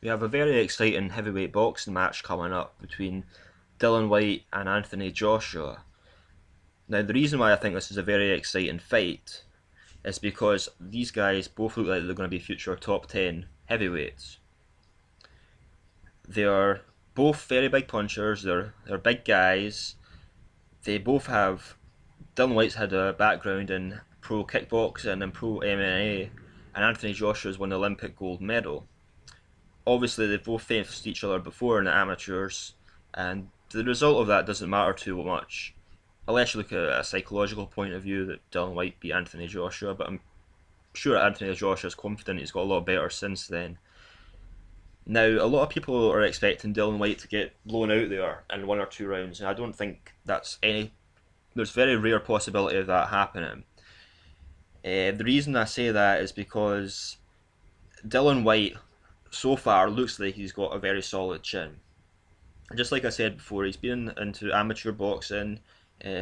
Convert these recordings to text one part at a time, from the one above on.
We have a very exciting heavyweight boxing match coming up between Dillian Whyte and Antohy Joshua. Now, the reason why I think this is a very exciting fight is because these guys both look like they're going to be future top 10 heavyweights. They are both very big punchers, they're big guys. They both have. Dillian Whyte's had a background in pro kickboxing and pro MMA, and Antohy Joshua's won the Olympic gold medal. Obviously, they've both faced each other before in the amateurs, and the result of that doesn't matter too much, unless you look at a psychological point of view that Dillian Whyte beat Antohy Joshua. But I'm sure Antohy Joshua is confident he's got a lot better since then. Now, a lot of people are expecting Dillian Whyte to get blown out there in 1 or 2 rounds, and I don't think that's any. There's very rare possibility of that happening. The reason I say that is because Dillian Whyte so far looks like he's got a very solid chin. Just like I said before, he's been into amateur boxing,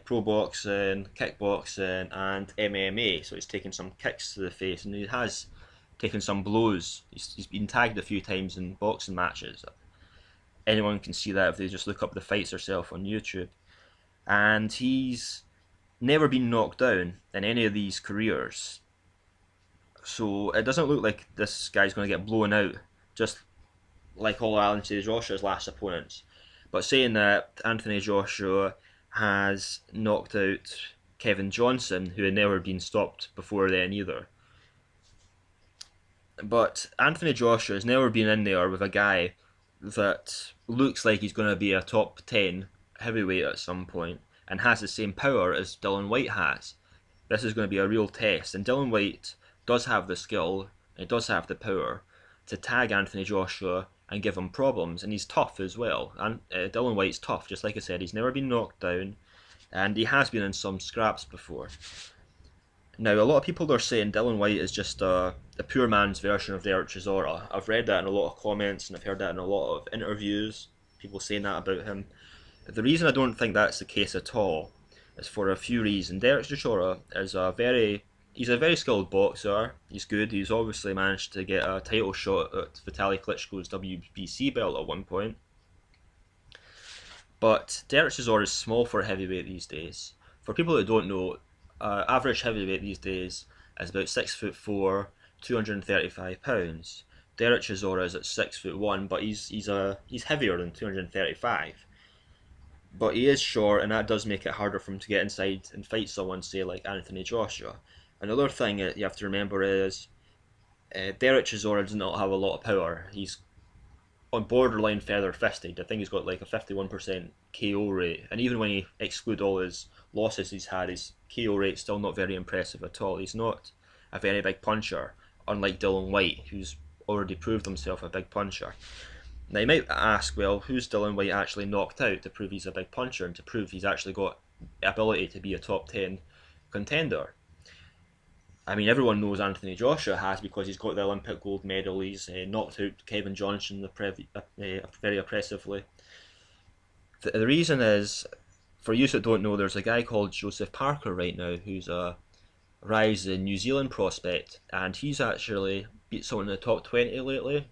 pro boxing, kickboxing, and MMA. So he's taken some kicks to the face, and he has taken some blows. He's been tagged a few times in boxing matches. Anyone can see that if they just look up the fights herself on YouTube. And he's never been knocked down in any of these careers. So it doesn't look like this guy's going to get blown out, just like all Anthony Joshua's last opponents. But saying that, Anthony Joshua has knocked out Kevin Johnson, who had never been stopped before then either. But Anthony Joshua has never been in there with a guy that looks like he's going to be a top 10 heavyweight at some point and has the same power as Dillian Whyte has. This is going to be a real test, and Dillian Whyte does have the skill, and he does have the power to tag Anthony Joshua and give him problems, and he's tough as well. And Dillian Whyte's tough, just like I said. He's never been knocked down, and he has been in some scraps before. Now, a lot of people are saying Dillian Whyte is just a poor man's version of Derek Chisora. I've read that in a lot of comments, and I've heard that in a lot of interviews, people saying that about him. The reason I don't think that's the case at all is for a few reasons. Derek Chisora is he's a very skilled boxer. He's good. He's obviously managed to get a title shot at Vitaly Klitschko's WBC belt at one point. But Derek Chisora is small for a heavyweight these days. For people that don't know, average heavyweight these days is about 6'4", 235 pounds. Derek Chisora is at 6'1", but he's heavier than 235. But he is short, and that does make it harder for him to get inside and fight someone, say, like Anthony Joshua. Another thing that you have to remember is Derek Chisora does not have a lot of power. He's on borderline feather fisted. I think he's got like a 51% KO rate, and even when you exclude all his losses he's had, his KO rate's still not very impressive at all. He's not a very big puncher, unlike Dillian Whyte, who's already proved himself a big puncher. Now you might ask, well, who's Dillian Whyte actually knocked out to prove he's a big puncher and to prove he's actually got the ability to be a top 10 contender? I mean, everyone knows Anthony Joshua has, because he's got the Olympic gold medal. He's knocked out Kevin Johnson very oppressively. The reason is, for you that don't know, there's a guy called Joseph Parker right now who's a rising New Zealand prospect, and he's actually beat someone in the top 20 lately,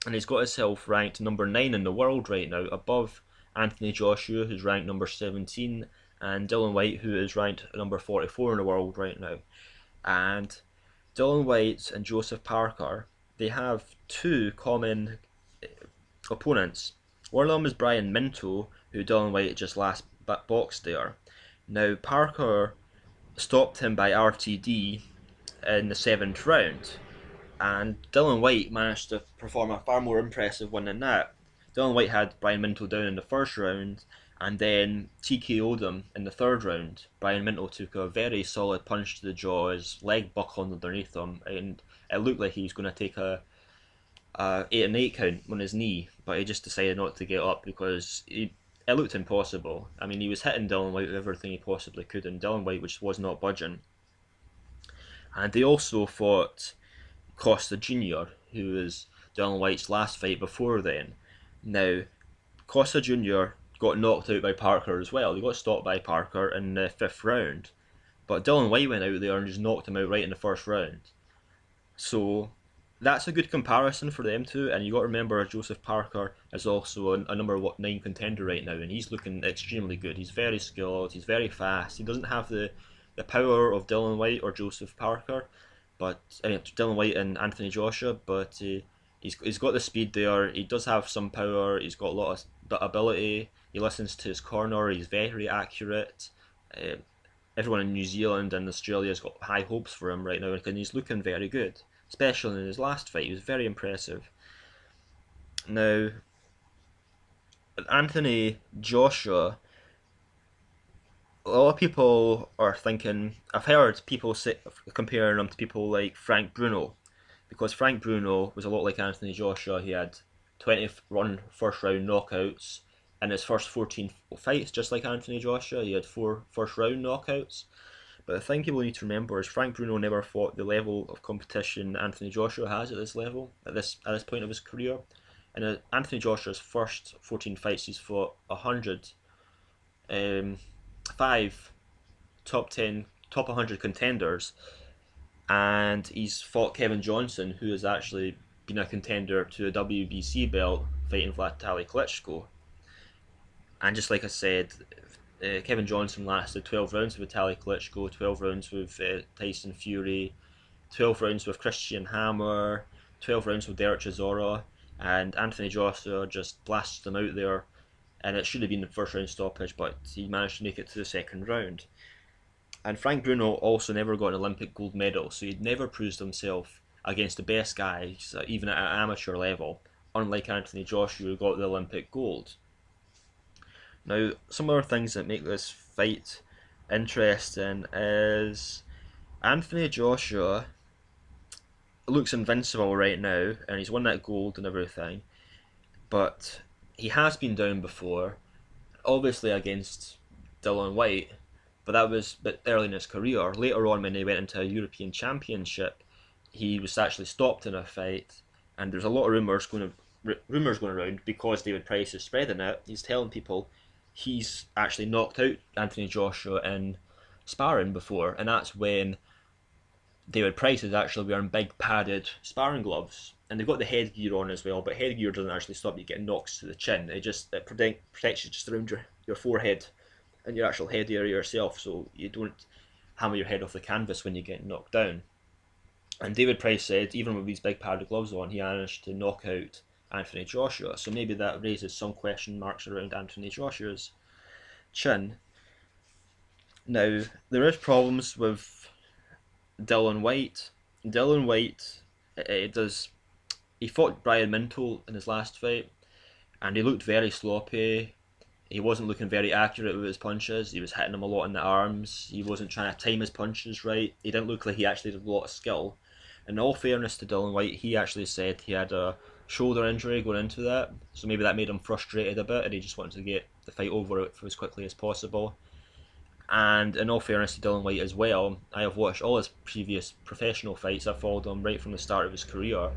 and he's got himself ranked number 9 in the world right now, above Anthony Joshua, who's ranked number 17, and Dillian Whyte, who is ranked number 44 in the world right now. And Dillian Whyte and Joseph Parker, they have two common opponents. One of them is Brian Minto, who Dillian Whyte just last boxed there. Now, Parker stopped him by RTD in the 7th round, and Dillian Whyte managed to perform a far more impressive one than that. Dillian Whyte had Brian Minto down in the 1st round, and then TKO'd him in the 3rd round. Brian Minto took a very solid punch to the jaw, his leg buckled underneath him, and it looked like he was going to take a 8-8 count on his knee, but he just decided not to get up because it looked impossible. I mean, he was hitting Dillian Whyte with everything he possibly could, and Dillian Whyte which was not budging. And they also fought Costa Jr., who was Dillian Whyte's last fight before then. Now, Costa Jr. got knocked out by Parker as well. He got stopped by Parker in the 5th round, but Dillian Whyte went out there and just knocked him out right in the 1st round. So that's a good comparison for them two. And you got to remember, Joseph Parker is also a number 9 contender right now, and he's looking extremely good. He's very skilled. He's very fast. He doesn't have the power of Dillian Whyte or Joseph Parker, but Dillian Whyte and Anthony Joshua. But he's got the speed there. He does have some power. He's got a lot of ability. He listens to his corner. He's very accurate. Uh, Everyone in New Zealand and Australia has got high hopes for him right now, and he's looking very good. Especially in his last fight, he was very impressive. Now, Anthony Joshua, a lot of people are thinking. I've heard people comparing him to people like Frank Bruno, because Frank Bruno was a lot like Anthony Joshua. He had 21 first round knockouts in his first 14 fights, just like Anthony Joshua. He had 4 first round knockouts. But the thing people need to remember is Frank Bruno never fought the level of competition Anthony Joshua has at this level, at this point of his career. In Anthony Joshua's first 14 fights, he's fought 5 top 100 contenders, and he's fought Kevin Johnson, who has actually been a contender to a WBC belt, fighting Vitaly Klitschko. And just like I said, Kevin Johnson lasted 12 rounds with Vitaly Klitschko, 12 rounds with Tyson Fury, 12 rounds with Christian Hammer, 12 rounds with Derek Chisora, and Anthony Joshua just blasted them out there. And it should have been the first round stoppage, but he managed to make it to the second round. And Frank Bruno also never got an Olympic gold medal, so he'd never proved himself against the best guys, even at an amateur level, unlike Anthony Joshua, who got the Olympic gold. Now, some other things that make this fight interesting is Anthony Joshua looks invincible right now, and he's won that gold and everything, but he has been down before, obviously against Dillian Whyte, but that was a bit early in his career. Later on, when he went into a European Championship, he was actually stopped in a fight, and there's a lot of rumours going around because David Price is spreading it. He's telling people he's actually knocked out Anthony Joshua in sparring before, and that's when David Price is actually wearing big padded sparring gloves, and they've got the headgear on as well. But headgear doesn't actually stop you getting knocks to the chin. It protects you just around your forehead and your actual head area yourself, so you don't hammer your head off the canvas when you get knocked down. And David Price said even with these big padded gloves on, he managed to knock out Anthony Joshua. So maybe that raises some question marks around Anthony Joshua's chin. Now, there is problems with Dillian Whyte. Dillian Whyte, he fought Brian Minto in his last fight, and he looked very sloppy. He wasn't looking very accurate with his punches. He was hitting him a lot in the arms. He wasn't trying to time his punches right. He didn't look like he actually had a lot of skill. In all fairness to Dillian Whyte, he actually said he had a shoulder injury going into that, so maybe that made him frustrated a bit, and he just wanted to get the fight over for as quickly as possible. And in all fairness to Dillian Whyte as well, I have watched all his previous professional fights. I've followed him right from the start of his career,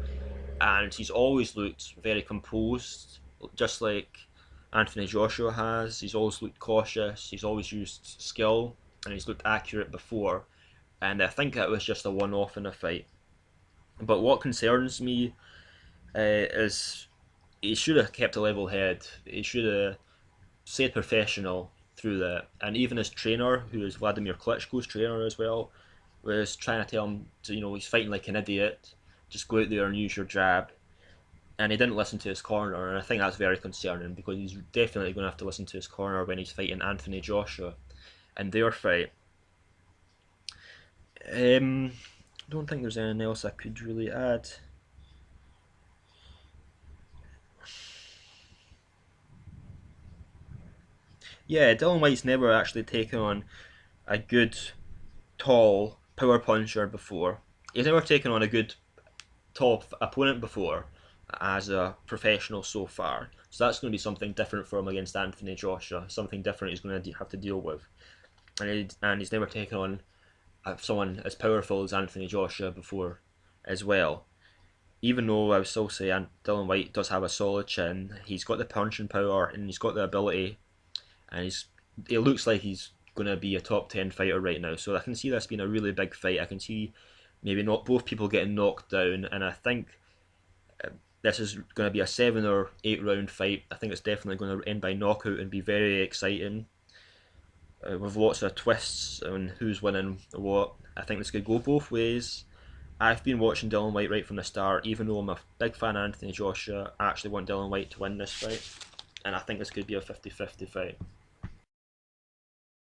and he's always looked very composed, just like Anthony Joshua has. He's always looked cautious, he's always used skill, and he's looked accurate before. And I think that was just a one-off in a fight. But what concerns me is he should have kept a level head. He should have stayed professional through that. And even his trainer, who is Vladimir Klitschko's trainer as well, was trying to tell him to, he's fighting like an idiot. Just go out there and use your jab. And he didn't listen to his corner, and I think that's very concerning because he's definitely going to have to listen to his corner when he's fighting Anthony Joshua in their fight. I don't think there's anything else I could really add. Yeah, Dillian Whyte's never actually taken on a good, tall power puncher before. He's never taken on a good, tall opponent before as a professional so far. So that's going to be something different for him against Anthony Joshua. Something different he's going to have to deal with. And he's never taken on someone as powerful as Anthony Joshua before as well. Even though I would still say Dillian Whyte does have a solid chin, he's got the punching power and he's got the ability, and it looks like he's going to be a top 10 fighter right now. So I can see this being a really big fight. I can see maybe not both people getting knocked down, and I think this is going to be a 7 or 8 round fight. I think it's definitely going to end by knockout and be very exciting, with lots of twists on who's winning what. I think this could go both ways. I've been watching Dillian Whyte right from the start, even though I'm a big fan of Anthony Joshua. I actually want Dillian Whyte to win this fight, and I think this could be a 50-50 fight.